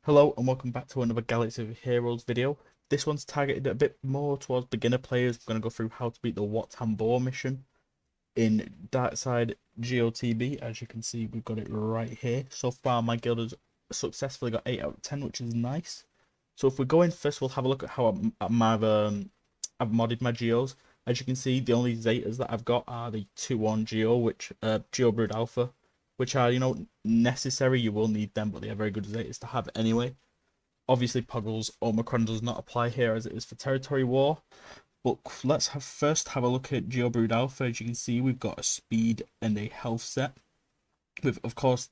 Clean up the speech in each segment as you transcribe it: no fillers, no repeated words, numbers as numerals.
Hello and welcome back to another Galaxy of Heroes video. This one's targeted a bit more towards beginner players. We're going to go through how to beat the Wat Tambor mission in Darkside GOTB. As you can see, we've got it right here. So far, my guild has successfully got 8 out of 10, which is nice. So if we go in first, we'll have a look at how I've modded my geos. As you can see, the only Zetas that I've got are the 2-1 Geo, which Geo Brood Alpha, which are, necessary. You will need them, but they are very good Zetas to have anyway. Obviously, Puggle's Omicron does not apply here as it is for Territory War. But let's first have a look at Geo Brood Alpha. As you can see, we've got a speed and a health set. With, of course,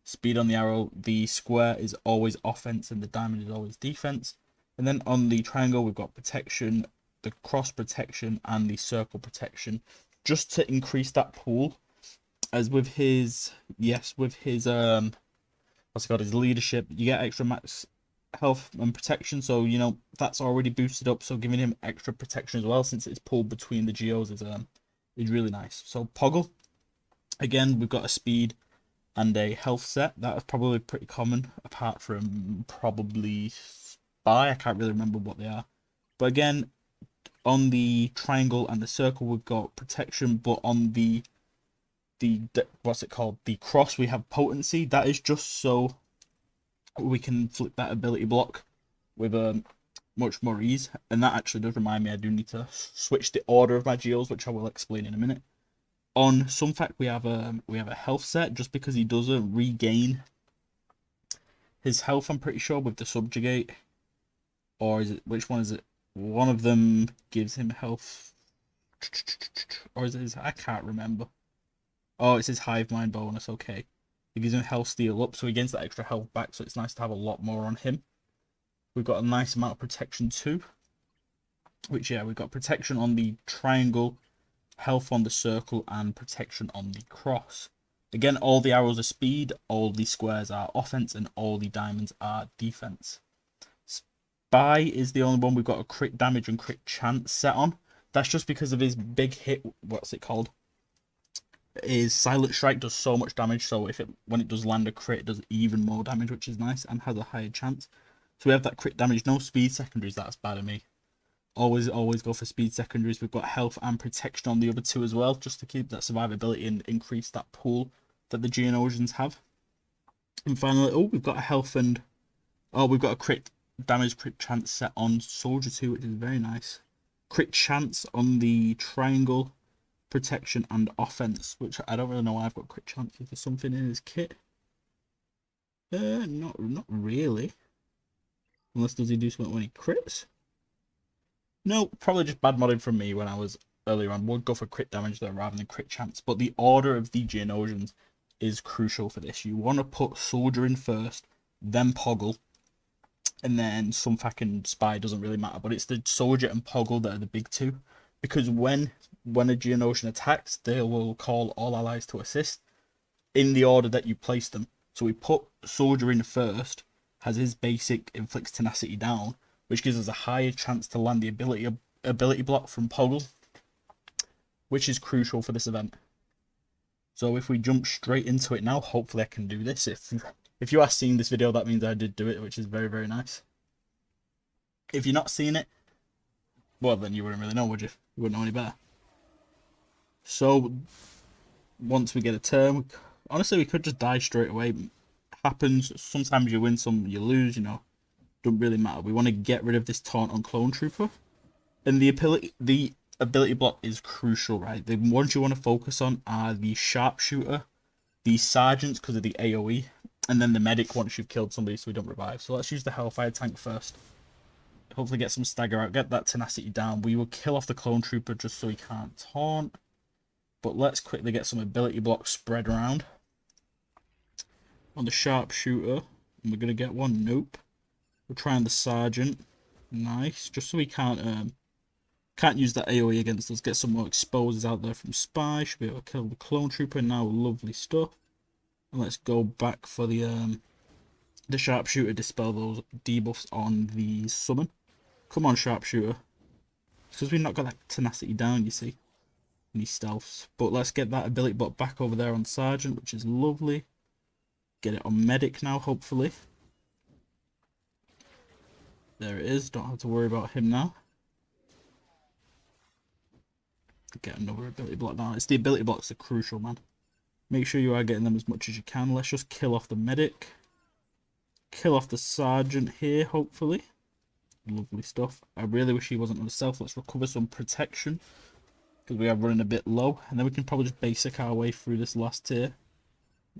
speed on the arrow, the square is always offense and the diamond is always defense. And then on the triangle, we've got protection, the cross protection, and the circle protection, just to increase that pool. As with his, what's it called, his leadership, you get extra max health and protection, so that's already boosted up, so giving him extra protection as well, since it's pulled between the geos, is really nice. So Poggle, again, we've got a speed and a health set. That is probably pretty common, apart from probably Spy. I can't really remember what they are, but again, on the triangle and the circle, we've got protection, but on the what's it called, the cross, we have potency. That is just so we can flip that ability block with much more ease. And that actually does remind me, I do need to switch the order of my geos, which I will explain in a minute. On Sunfact, we have a health set, just because he doesn't regain his health, I'm pretty sure, with the subjugate. Or is it, which one is it? One of them gives him health, or is it I can't remember. Oh, it's his hive mind bonus. Okay, it gives him health steal up, so he gains that extra health back, so it's nice to have a lot more on him. We've got a nice amount of protection too, which, we've got protection on the triangle, health on the circle, and protection on the cross. Again, all the arrows are speed, all the squares are offense, and all the diamonds are defense. Spy is the only one we've got a crit damage and crit chance set on. That's just because of his big hit, what's it called? His silent strike does so much damage, so when it does land a crit, it does even more damage, which is nice, and has a higher chance. So we have that crit damage. No speed secondaries, that's bad of me. Always go for speed secondaries. We've got health and protection on the other two as well, just to keep that survivability and increase that pool that the Geonosians have. And finally, we've got a health and we've got a crit damage, crit chance set on Soldier 2, which is very nice. Crit chance on the triangle, protection, and offense, which I don't really know why I've got crit chance. Is there something in his kit? Not really. Unless, does he do something when he crits? No, probably just bad modding from me when I was earlier on. Would go for crit damage there rather than crit chance. But the order of the Geonosians is crucial for this. You want to put Soldier in first, then Poggle, and then Sunfac and Spy, doesn't really matter. But it's the Soldier and Poggle that are the big two. Because when a Geonosian attacks, they will call all allies to assist in the order that you place them. So we put Soldier in first, has his basic inflicts tenacity down, which gives us a higher chance to land the ability block from Poggle, which is crucial for this event. So if we jump straight into it now, hopefully I can do this. If you are seeing this video, that means I did do it, which is very, very nice. If you're not seeing it, well, then you wouldn't really know, would you? You wouldn't know any better. So once we get a turn, honestly, we could just die straight away. It happens. Sometimes you win, some you lose, don't really matter. We want to get rid of this taunt on Clone Trooper. And the ability block is crucial, right? The ones you want to focus on are the sharpshooter, the sergeants because of the AoE, and then the medic once you've killed somebody so we don't revive. So let's use the Hellfire tank first. Hopefully get some stagger out, get that tenacity down. We will kill off the Clone Trooper just so he can't taunt. But let's quickly get some ability blocks spread around. On the sharpshooter, and we're going to get one. Nope. We're trying the sergeant. Nice. Just so we can't use that AoE against us. Get some more exposes out there from Spy. Should be able to kill the Clone Trooper now. Lovely stuff. And let's go back for the sharpshooter. Dispel those debuffs on the summon. Come on, sharpshooter. Because we've not got that tenacity down, you see. Any stealths. But let's get that ability bot back over there on sergeant, which is lovely. Get it on medic now, hopefully. There it is. Don't have to worry about him now. Get another ability block now. It's the ability blocks that are crucial, man. Make sure you are getting them as much as you can. Let's just kill off the medic. Kill off the sergeant here, hopefully. Lovely stuff. I really wish he wasn't on the stealth. Let's recover some protection, because we are running a bit low. And then we can probably just basic our way through this last tier.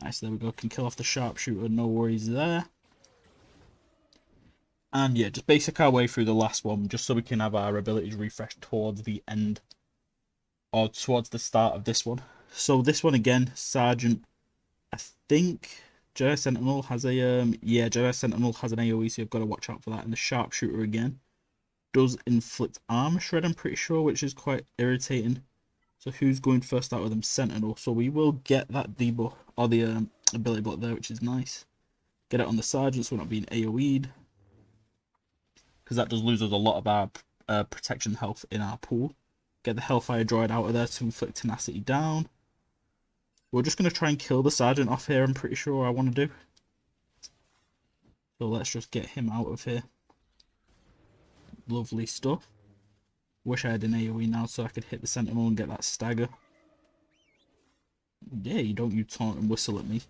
Nice, there we go. Can kill off the sharpshooter, no worries there. And yeah, just basic our way through the last one, just so we can have our abilities refreshed towards the end, or towards the start of this one. So this one again, Sergeant, I think Jedi Sentinel has a yeah, Jedi Sentinel has an AoE, so you've got to watch out for that. And the sharpshooter again does inflict armor shred, I'm pretty sure, which is quite irritating. So who's going first out of them? Sentinel. So we will get that debuff, or the ability block there, which is nice. Get it on the sergeant so we're not being AoE'd, because that does lose us a lot of our protection health in our pool. Get the Hellfire Droid out of there to inflict tenacity down. We're just going to try and kill the sergeant off here, I'm pretty sure I want to do. So let's just get him out of here. Lovely stuff. Wish I had an AoE now so I could hit the sentinel and get that stagger. Yeah, you don't you taunt and whistle at me.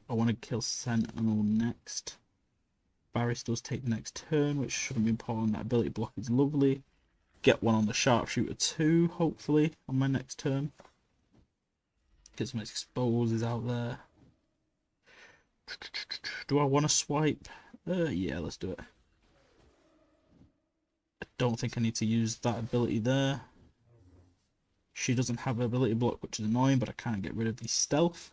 I want to kill Sentinel next. Barris does take the next turn, which shouldn't be important. That ability block is lovely. Get one on the sharpshooter too, hopefully, on my next turn. Get some exposes out there. Do I want to swipe? Yeah, let's do it. I don't think I need to use that ability there. She doesn't have an ability block, which is annoying, but I can't get rid of the stealth.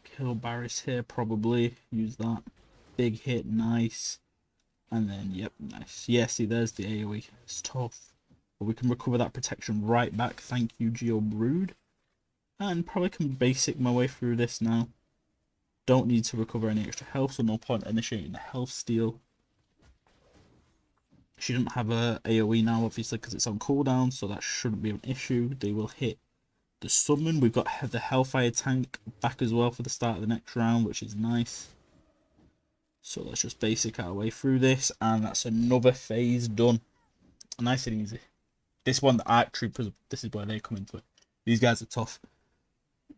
Kill Barris here, probably. Use that. Big hit, nice. And then, yep, nice. Yeah, see, there's the AoE. It's tough. But we can recover that protection right back. Thank you, Geo Brood. And probably can basic my way through this now. Don't need to recover any extra health, so no point initiating the health steal. She doesn't have a AoE now, obviously, because it's on cooldown, so that shouldn't be an issue. They will hit the summon. We've got the Hellfire tank back as well for the start of the next round, which is nice. So let's just basic our way through this, and that's another phase done. Nice and easy. This one, the Arc Troopers, this is where they come into it. These guys are tough.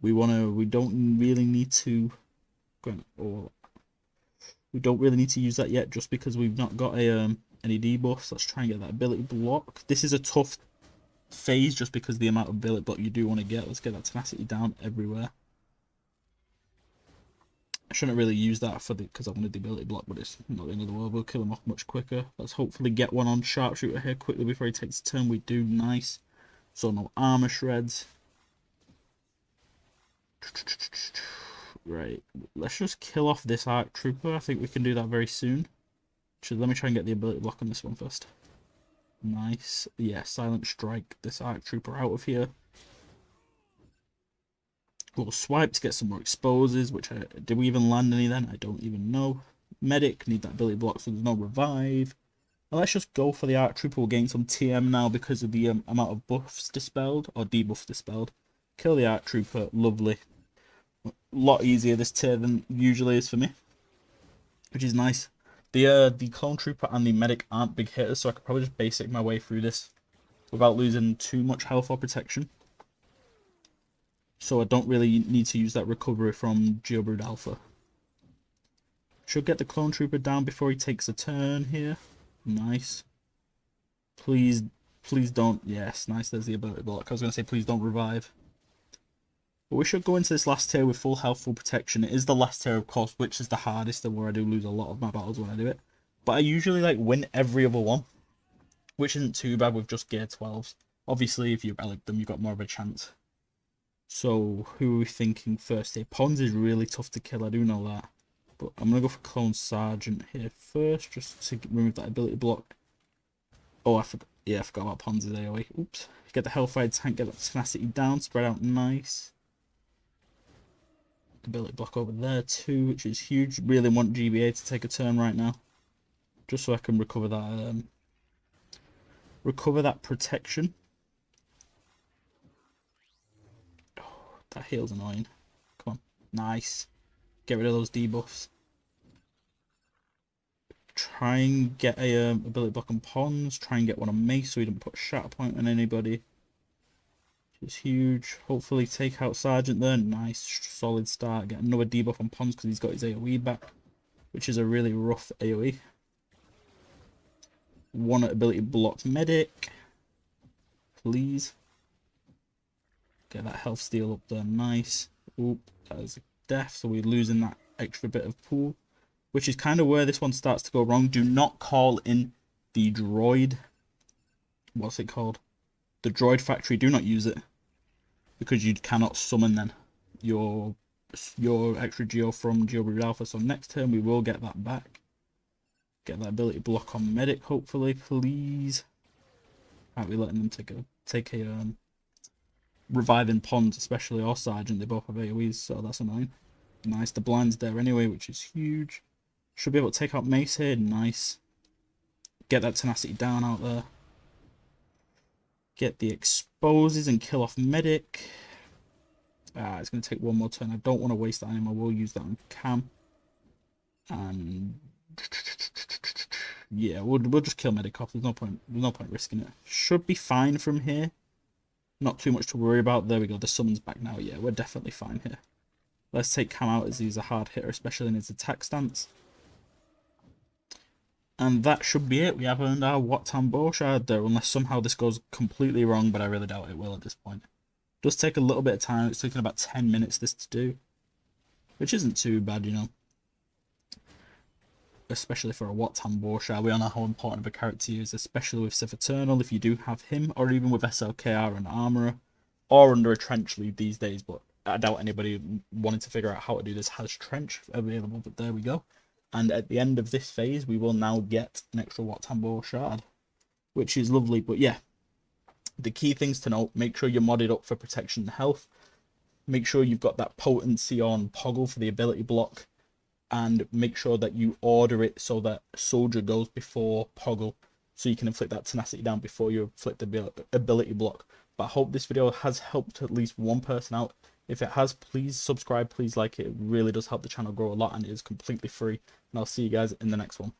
We don't really need to use that yet, just because we've not got a any debuffs. Let's try and get that ability block. This is a tough phase just because of the amount of ability block you do want to get. Let's get that tenacity down everywhere. I shouldn't really use that because I wanted the ability block, but it's not the end of the world. We'll kill him off much quicker. Let's hopefully get one on sharpshooter here quickly before he takes a turn. We do, nice. So no armor shreds. Right, let's just kill off this Arc Trooper. I think we can do that very soon. Let me try and get the ability block on this one first. Nice. Yeah, silent strike this Arc Trooper out of here. We'll swipe to get some more exposes, which did we even land any then? I don't even know. Medic, need that ability block so there's no revive. Now let's just go for the Arc Trooper. We'll gain some TM now because of the amount of buffs dispelled, or debuffs dispelled. Kill the Arc Trooper, lovely. A lot easier this tier than usually is for me, which is nice. The Clone Trooper and the Medic aren't big hitters, so I could probably just basic my way through this without losing too much health or protection. So I don't really need to use that recovery from Geobrood Alpha. Should get the Clone Trooper down before he takes a turn here. Nice. Please don't. Yes, nice. There's the ability block. I was going to say please don't revive. But we should go into this last tier with full health, full protection. It is the last tier, of course, which is the hardest and where I do lose a lot of my battles when I do it. But I usually win every other one, which isn't too bad with just gear 12s. Obviously, if you relic them, you've got more of a chance. So, who are we thinking first here? Pons is really tough to kill, I do know that. But I'm going to go for Clone Sergeant here first, just to remove that ability block. Oh, I forgot. Yeah, I forgot about Pons' AoE. Oops. Get the Hellfire tank, get that tenacity down, spread out nice. Ability block over there too, which is huge. Really want GBA to take a turn right now, just so I can recover that protection. Oh, that heal's annoying. Come on, nice. Get rid of those debuffs. Try and get a ability block on Pons. Try and get one on Mace so he doesn't put Shatter Point on anybody. Which is huge. Hopefully take out Sergeant there. Nice, solid start. Get another debuff on Pons because he's got his AoE back, which is a really rough AoE. One ability block Medic. Please. Get that health steal up there. Nice. Oop, that is a death. So we're losing that extra bit of pool, which is kind of where this one starts to go wrong. Do not call in the droid. What's it called? The droid factory. Do not use it because you cannot summon then your extra Geo from Geo Breed Alpha. So next turn we will get that back. Get that ability block on Medic, hopefully, please. Can't be letting them take a reviving Pons, especially, or Sergeant. They both have AoEs, so that's annoying. Nice, the blind's there anyway, which is huge. Should be able to take out Mace here. Nice. Get that tenacity down out there. Get the exposes and kill off Medic. It's going to take one more turn. I don't want to waste that anymore. We'll use that on Cam. And yeah, we'll just kill Medic off. There's no point risking it. Should be fine from here. Not too much to worry about. There we go. The summon's back now. Yeah, we're definitely fine here. Let's take Cam out as he's a hard hitter, especially in his attack stance. And that should be it. We have earned our Wat Tambor shard there, unless somehow this goes completely wrong, but I really doubt it will at this point. It does take a little bit of time. It's taken about 10 minutes this to do, which isn't too bad, you know. Especially for a Wat Tambor shard. We all know how important of a character he is, especially with Sith Eternal, if you do have him, or even with SLKR and Armourer, or under a Trench lead these days, but I doubt anybody wanting to figure out how to do this has Trench available, but there we go. And at the end of this phase, we will now get an extra Wat Tambor shard, which is lovely. But yeah, the key things to note, make sure you're modded up for protection and health. Make sure you've got that potency on Poggle for the ability block. And make sure that you order it so that Soldier goes before Poggle, so you can inflict that tenacity down before you inflict the ability block. But I hope this video has helped at least one person out. If it has, please subscribe, please like it. It really does help the channel grow a lot, and it is completely free. And I'll see you guys in the next one.